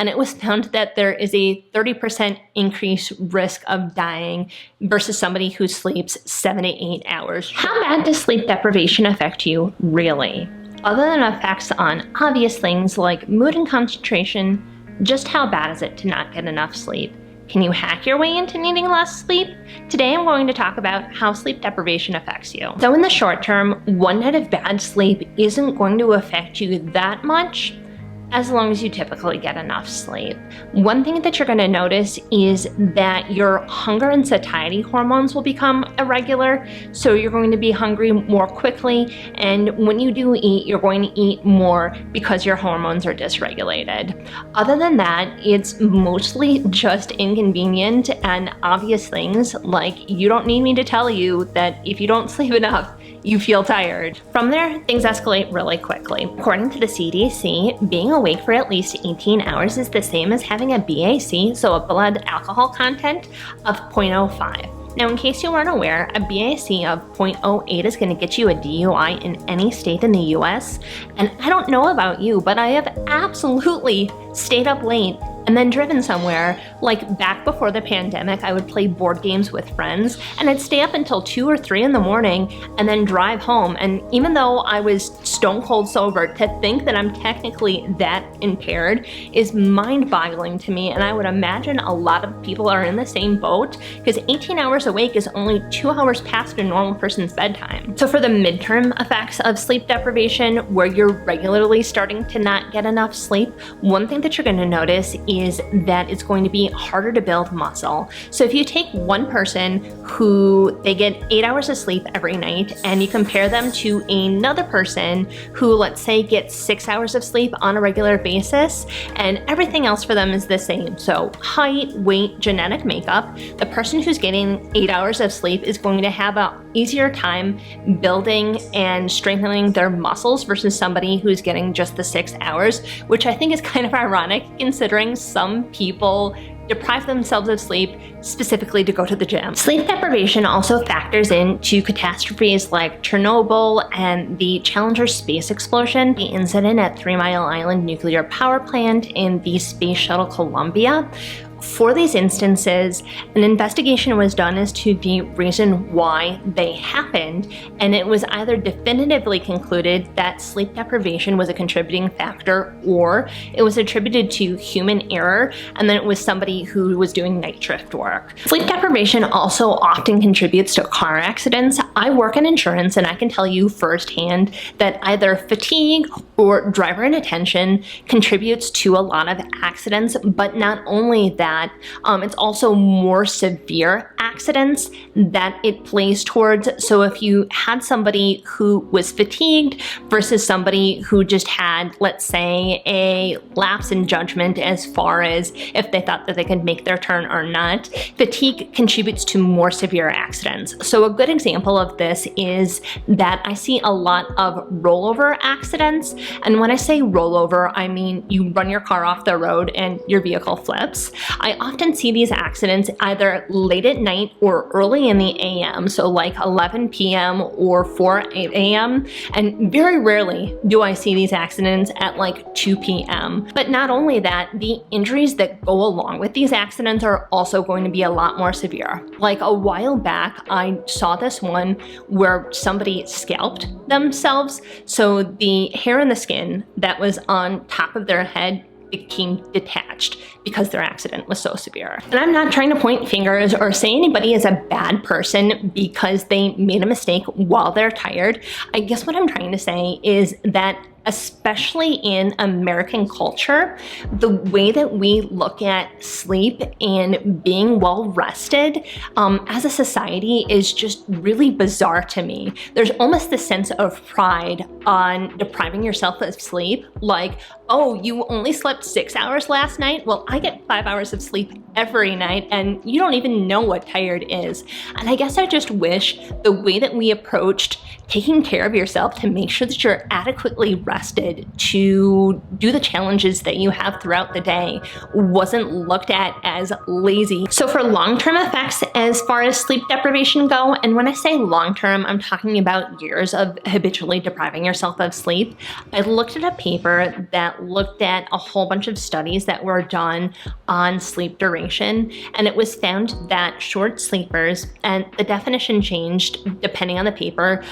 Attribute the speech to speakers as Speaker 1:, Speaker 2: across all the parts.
Speaker 1: and it was found that there is a 30% increased risk of dying versus somebody who sleeps 7 to 8 hours. How bad does sleep deprivation affect you, really? Other than effects on obvious things like mood and concentration, just how bad is it to not get enough sleep? Can you hack your way into needing less sleep? Today I'm going to talk about how sleep deprivation affects you. So in the short term, one night of bad sleep isn't going to affect you that much as long as you typically get enough sleep. One thing that you're going to notice is that your hunger and satiety hormones will become irregular, so you're going to be hungry more quickly, and when you do eat, you're going to eat more because your hormones are dysregulated. Other than that, it's mostly just inconvenient and obvious things, like you don't need me to tell you that if you don't sleep enough, you feel tired. From there, things escalate really quickly. According to the CDC, being awake for at least 18 hours is the same as having a BAC, so a blood alcohol content, of 0.05. Now, in case you weren't aware, a BAC of 0.08 is going to get you a DUI in any state in the US. And I don't know about you, but I have absolutely stayed up late and then driven somewhere. Like back before the pandemic, I would play board games with friends and I'd stay up until 2 or 3 in the morning and then drive home. And even though I was stone cold sober, to think that I'm technically that impaired is mind-boggling to me. And I would imagine a lot of people are in the same boat, because 18 hours awake is only 2 hours past a normal person's bedtime. So for the midterm effects of sleep deprivation, where you're regularly starting to not get enough sleep, one thing that you're going to notice is that it's going to be harder to build muscle. So if you take one person who they get 8 hours of sleep every night and you compare them to another person who, let's say, gets 6 hours of sleep on a regular basis, and everything else for them is the same, so height, weight, genetic makeup, the person who's getting 8 hours of sleep is going to have an easier time building and strengthening their muscles versus somebody who's getting just the 6 hours, which I think is kind of ironic considering some people deprive themselves of sleep specifically to go to the gym. Sleep deprivation also factors into catastrophes like Chernobyl and the Challenger space explosion, the incident at 3 Mile Island nuclear power plant, and the Space Shuttle Columbia. For these instances, an investigation was done as to the reason why they happened, and it was either definitively concluded that sleep deprivation was a contributing factor, or it was attributed to human error, and then it was somebody who was doing night shift work. Sleep deprivation also often contributes to car accidents. I work in insurance, and I can tell you firsthand that either fatigue or driver inattention contributes to a lot of accidents, but not only that, it's also more severe accidents that it plays towards. So if you had somebody who was fatigued versus somebody who just had, let's say, a lapse in judgment as far as if they thought that they could make their turn or not, fatigue contributes to more severe accidents. So a good example of this is that I see a lot of rollover accidents. And when I say rollover, I mean you run your car off the road and your vehicle flips. I often see these accidents either late at night or early in the AM, so like 11 p.m. or 4 a.m. And very rarely do I see these accidents at like 2 p.m. But not only that, the injuries that go along with these accidents are also going to be a lot more severe. Like a while back, I saw this one where somebody scalped themselves, so the hair and the skin that was on top of their head became detached because their accident was so severe. And I'm not trying to point fingers or say anybody is a bad person because they made a mistake while they're tired. I guess what I'm trying to say is that especially in American culture, the way that we look at sleep and being well rested as a society is just really bizarre to me. There's almost this sense of pride on depriving yourself of sleep, like, oh, you only slept 6 hours last night? Well, I get 5 hours of sleep every night and you don't even know what tired is. And I guess I just wish the way that we approached taking care of yourself to make sure that you're adequately rested to do the challenges that you have throughout the day wasn't looked at as lazy. So for long-term effects as far as sleep deprivation go, and when I say long-term, I'm talking about years of habitually depriving yourself of sleep, I looked at a paper that looked at a whole bunch of studies that were done on sleep duration, and it was found that short sleepers, and the definition changed depending on the paper.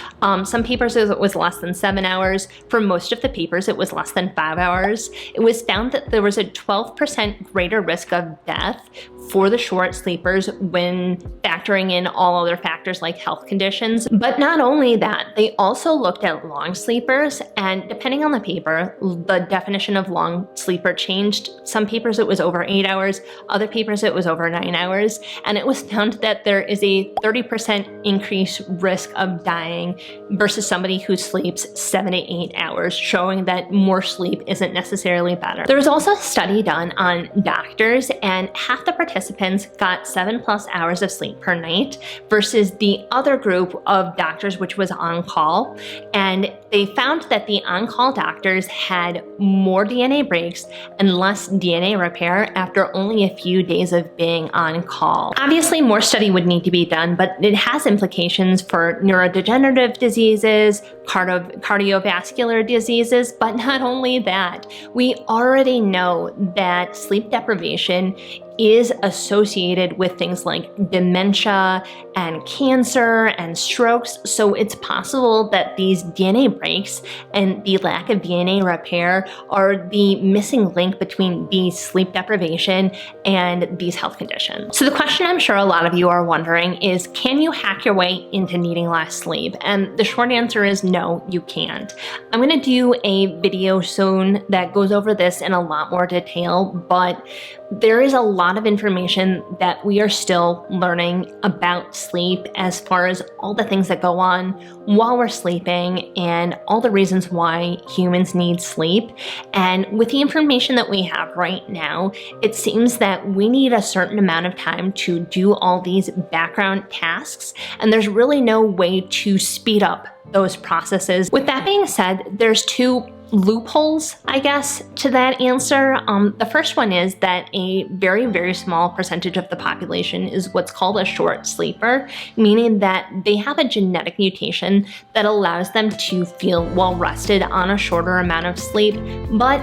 Speaker 1: Some papers it was less than 7 hours. For most of the papers, it was less than 5 hours. It was found that there was a 12% greater risk of death for the short sleepers when factoring in all other factors like health conditions. But not only that, they also looked at long sleepers, and depending on the paper, the definition of long sleeper changed. Some papers it was over 8 hours, other papers it was over 9 hours, and it was found that there is a 30% increased risk of dying versus somebody who sleeps 7 to 8 hours, showing that more sleep isn't necessarily better. There was also a study done on doctors, and half the participants got 7+ hours of sleep per night versus the other group of doctors, which was on call. And they found that the on-call doctors had more DNA breaks and less DNA repair after only a few days of being on call. Obviously, more study would need to be done, but it has implications for neurodegenerative diseases, cardiovascular diseases, but not only that, we already know that sleep deprivation is associated with things like dementia and cancer and strokes. So it's possible that these DNA breaks and the lack of DNA repair are the missing link between the sleep deprivation and these health conditions. So the question I'm sure a lot of you are wondering is, can you hack your way into needing less sleep? And the short answer is no, you can't. I'm gonna do a video soon that goes over this in a lot more detail, but there is a lot of information that we are still learning about sleep as far as all the things that go on while we're sleeping and all the reasons why humans need sleep. And with the information that we have right now, it seems that we need a certain amount of time to do all these background tasks, and there's really no way to speed up those processes. With that being said, there's two loopholes, I guess, to that answer. The first one is that a very, very small percentage of the population is what's called a short sleeper, meaning that they have a genetic mutation that allows them to feel well rested on a shorter amount of sleep, but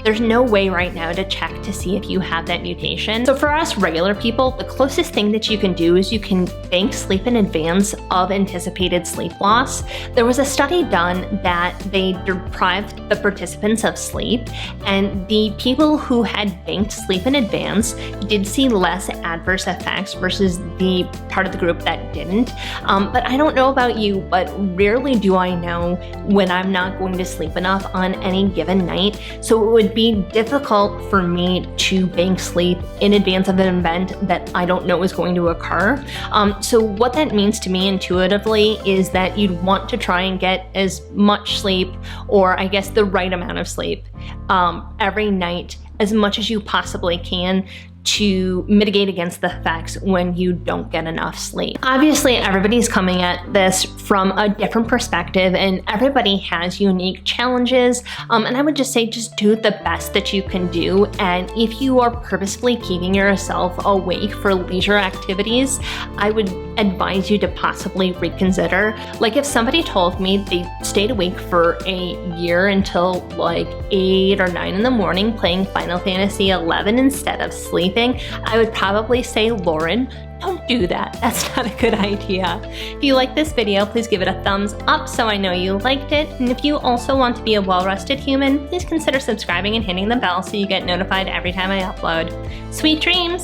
Speaker 1: there's no way right now to check to see if you have that mutation. So for us regular people, the closest thing that you can do is you can bank sleep in advance of anticipated sleep loss. There was a study done that they deprived the participants of sleep, and the people who had banked sleep in advance did see less adverse effects versus the part of the group that didn't. But I don't know about you, but rarely do I know when I'm not going to sleep enough on any given night. So it would be difficult for me to bank sleep in advance of an event that I don't know is going to occur. So what that means to me intuitively is that you'd want to try and get as much sleep, or I guess the right amount of sleep, every night, as much as you possibly can, to mitigate against the effects when you don't get enough sleep. Obviously, everybody's coming at this from a different perspective, and everybody has unique challenges. And I would just say, just do the best that you can do. And if you are purposefully keeping yourself awake for leisure activities, I would advise you to possibly reconsider. Like if somebody told me they stayed awake for a year until like 8 or 9 in the morning playing Final Fantasy 11 instead of sleeping, I would probably say, Lauren, don't do that. That's not a good idea. If you like this video, please give it a thumbs up so I know you liked it. And if you also want to be a well-rested human, please consider subscribing and hitting the bell so you get notified every time I upload. Sweet dreams!